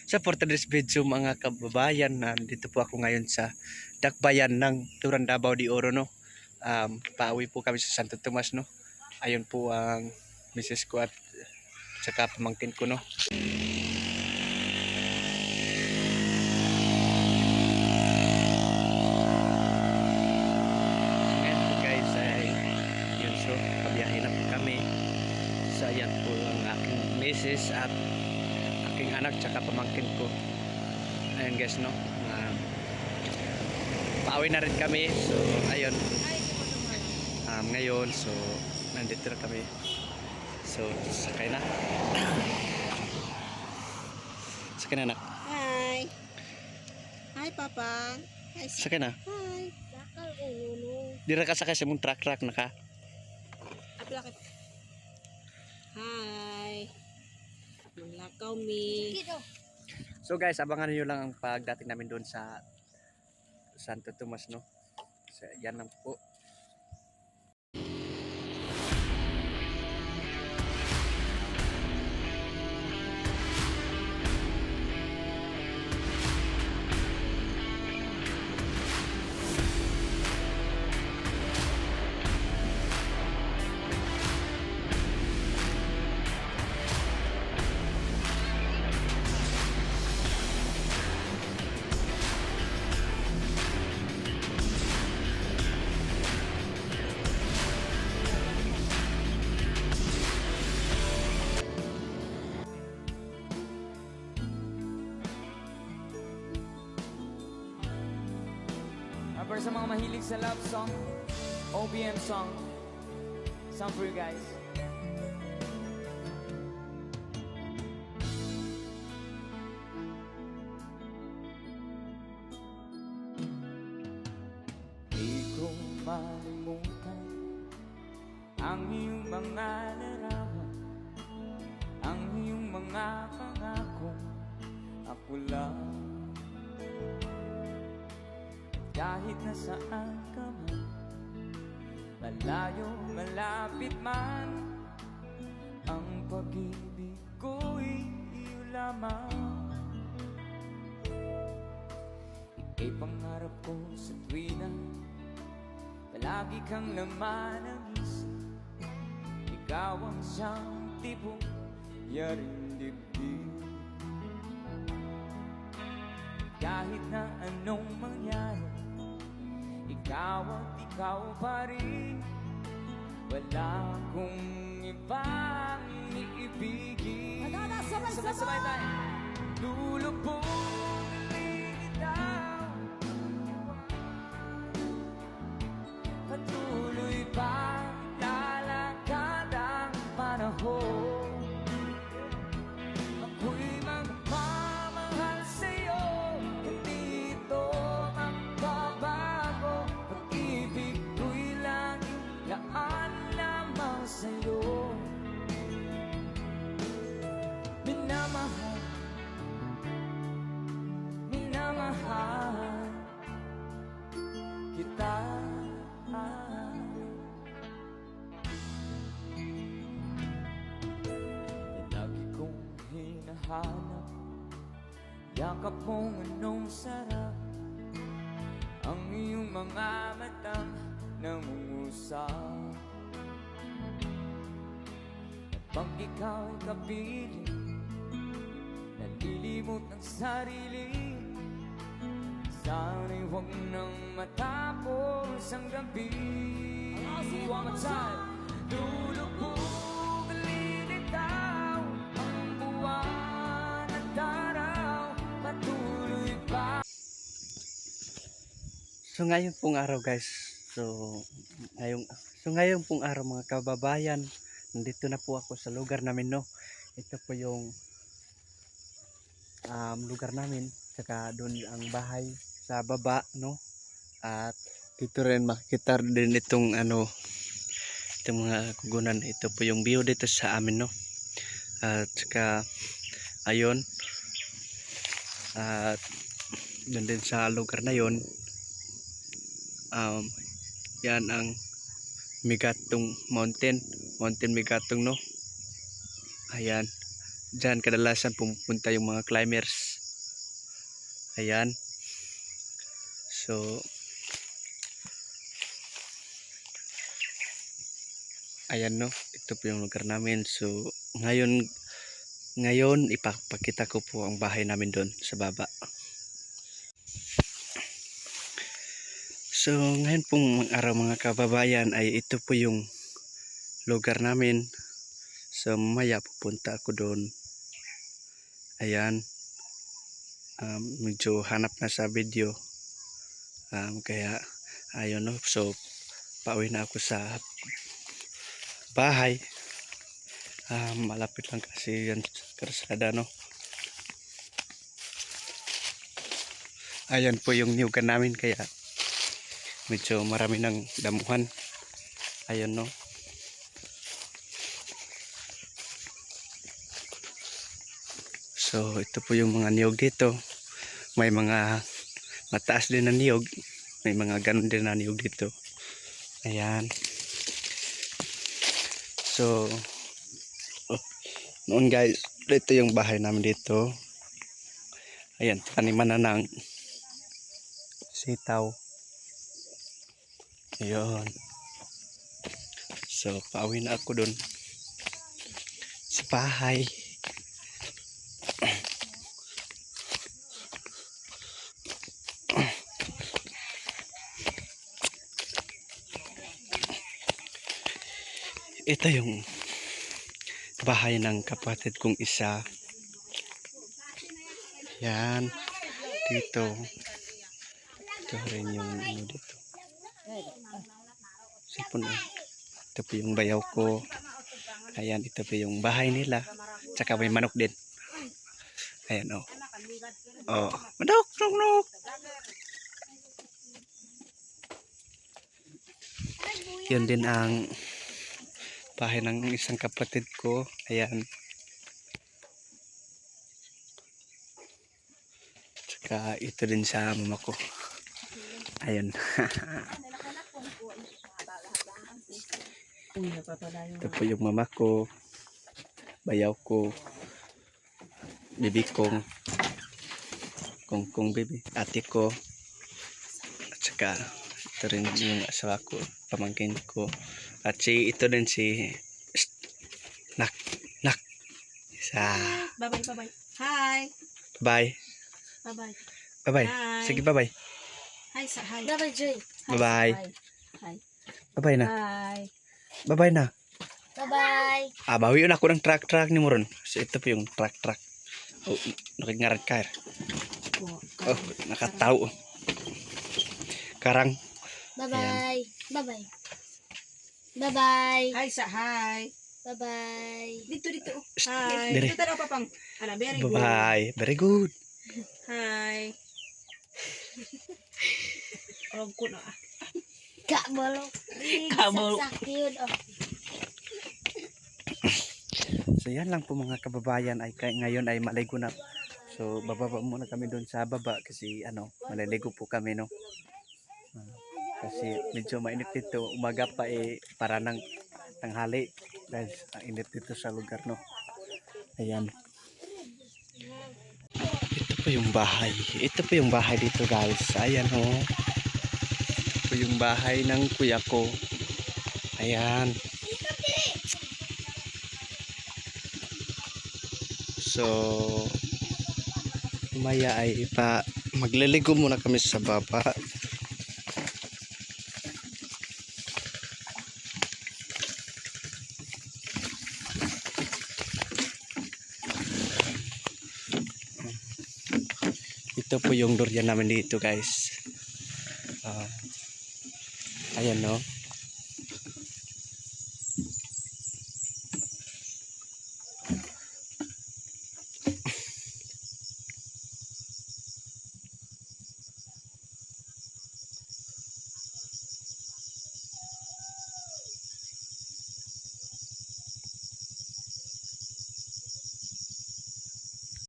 Sa for today's video mga kababayan, nandito po ako ngayon sa dakbayan ng Turan Davao de Oro, no. Pauwi po kami sa Santo Tomas, no. Ayun po ang Mrs. ko at saka pamangkin ko, no. Ngayon po guys ay yun, so pabiyahin na po kami. So ayan po ang aking Mrs. at aking anak saka pamangkin ko. Ayun guys, no. Pauwi na rin kami. So ayun. Ngayon so nandito na kami. So sakay na. Sakay na, anak. Hi. Hi, Papa. Hi. Sakay na. Hi. Lakal ulo. Di ra ka sakay sa mong truck na ka. Aplakit. Hi. Maglakaw mi. So guys, abangan niyo lang ang pagdating namin doon sa Santo Tomas, no. So yan lang po. Para sa mga mahilig sa love song, OPM song, song for you guys. Di ko malimutan ang iyong mga larawan, ang iyong mga pangako, ako lang. Kahit nasaan ka man, malayo, malapit man, ang pag-ibig ko'y iyo lamang. Ika'y pangarap ko sa tuwina, palagi kang laman ng isip. Ikaw ang siyang tipong yaring dibdib. Kahit na anong mangyari, ikaw at ikaw pa rin. Wala akong ibang iibigin. Sabay-sabay tayo. Lulubugin itaw, patuloy pa lalakad ang panahon. Ako'y magmamahal sa'yo, hindi ito magbabago. Pag-ibig ko'y laging laan lamang sa'yo. Minamahal, minamahal kita. Lagi kong hinahanap yakap mong anong sarap, ang iyong mga matang nangungusap. Pag ikaw'y kapiling, nalilimot ang sarili. Sana'y huwag nang matapos ang gabi. One more time. Lulubugin itaw, ang buwan at araw, patuloy pa. So ngayon pong araw guys. So ngayon pong araw mga kababayan, nandito na po ako sa lugar namin, no. Ito po yung lugar namin, saka doon ang bahay sa baba, no. At dito rin makikita din itong itong mga kugunan. Ito po yung view dito sa amin, no. At saka ayun, at doon din sa lugar na yon, yan ang Migatong Mountain Migatong, no. Ayan, dyan kadalasan pumupunta yung mga climbers. Ayan. So, ayan no, ito po yung lugar namin. So, ngayon ipapakita ko po ang bahay namin doon sa baba. So, ngayon pong araw mga kababayan ay ito po yung lugar namin. So, mamaya pupunta ako doon. Ayan. Medyo hanap na sa video. Kaya, ayun no. So, pauwi na ako sa bahay. Malapit lang kasi yan sa karsada no. Ayan po yung niyugan namin kaya medyo marami ng damuhan. Ayan no. So ito po yung mga niyog dito. May mga mataas din na niyog. May mga ganun din na niyog dito. Ayan. So noon guys, ito yung bahay namin dito. Ayan, taniman na ng sitaw. Ayun. So pauwi na ako dun sa bahay. Ito yung bahay ng kapatid kong isa. Yan. Dito. Ito rin yung ano dito. Sipon eh. Ito po yung bayaw ko. Ayan, ito po yung bahay nila. Tsaka may manok din. Ayan oh. Oh, manok, manok. Yun din ang bahay ng isang kapatid ko. Ayan. Tsaka ito din sa mama ko. Ayan. Ito po yung mama ko. Bayaw ko. Bibi kong. Kong bibi. Ate ko. At saka ito rin yung asawa ko. Pamangkin ko. At ito din si Nak. Bye-bye, bye-bye. Hi. Bye. Bye-bye. Bye-bye. Hi. Sige, bye-bye. Hi, sa hi. Bye-bye, Joy. Bye-bye. Hi. Bye-bye na. Hi. Bye-bye na. Bye-bye. Bawi yun ako ng truck ni Moron. So ito po yung truck. Oh, nakingarag ka. Oh, nakatao. Karang. Bye-bye. Bye-bye. Bye-bye. Hi, sa hi. Bye-bye. Dito. Hi. Dire. Dito tara papang. Very good. Bye-bye. Very good. Hi. Orog ko na. Kabolok. Kabolok. Sakit. Oh. So yan lang po mga kababayan ay ngayon ay maligo na. So bababa muna kami doon sa baba kasi maliligo po kami no. Kasi medyo mainit dito, umaga pa para ng tanghali dahil ang init dito sa lugar no. Ayan. Ito po yung bahay. Ito po yung bahay dito guys. Ayan ho. Ito po yung bahay ng kuya ko. Ayan. So maya ay magliligo muna kami sa baba. Ito po yung durian namin dito guys. Ayan no.